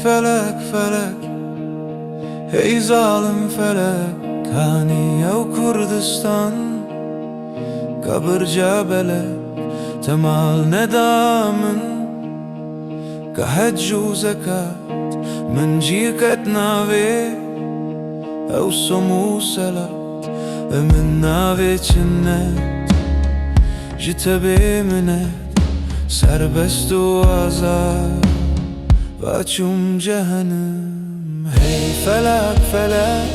felek felek, hey zalim felek, Haniye و Kurdistan قبر جبلك تمال ندامن كحج وزكاة من جيكة نافي أو سمو سلات من نافي جنت جتبي منت سربست وازار باتشوم جهنم هي فلك فلك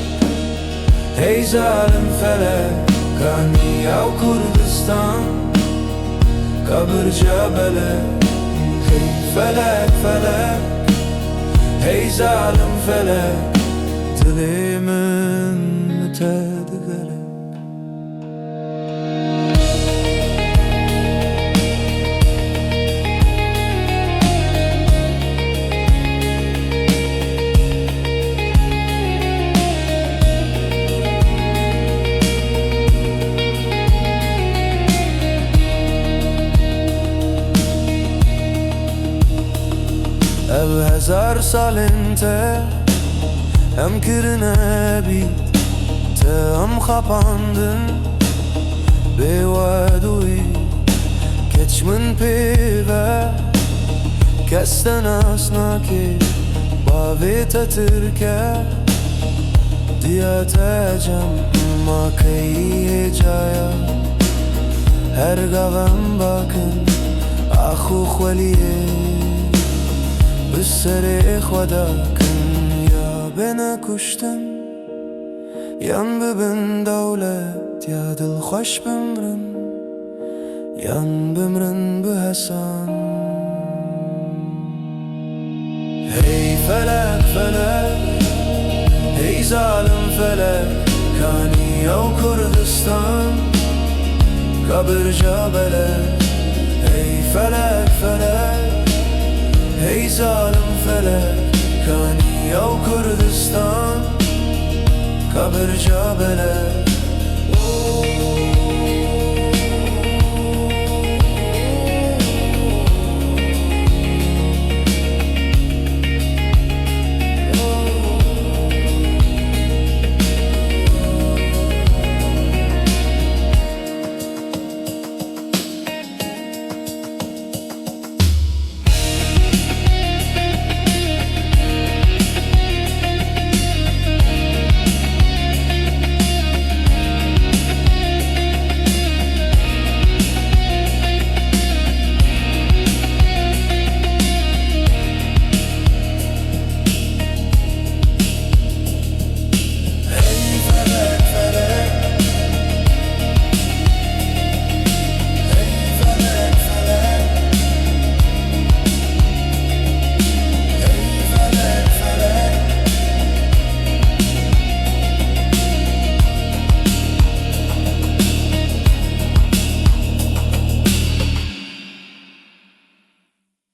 هي ظالم فلك هانية و Kurdistan قبر جبلك هي فلك فلك هي ظالم فلك دلي من تدغلك هزار سال انت هم کرنه بید هم خپاندن به وادوی کچ من پیوه کستن اسنا که باویت ترکه دیت جم ما کی جایا هر گوام باکن آخو خوالیه بسر خدا کن یا بنا کشتن یم ببن دولت یا دل خوش بمرن یم بمرن به حسن هی فلک فلک هی ظالم فلک هانیه و Kurdistan قبر جبلك هی فلک فلک هي ظالم فلك هانية و Kurdistan قبر جبلك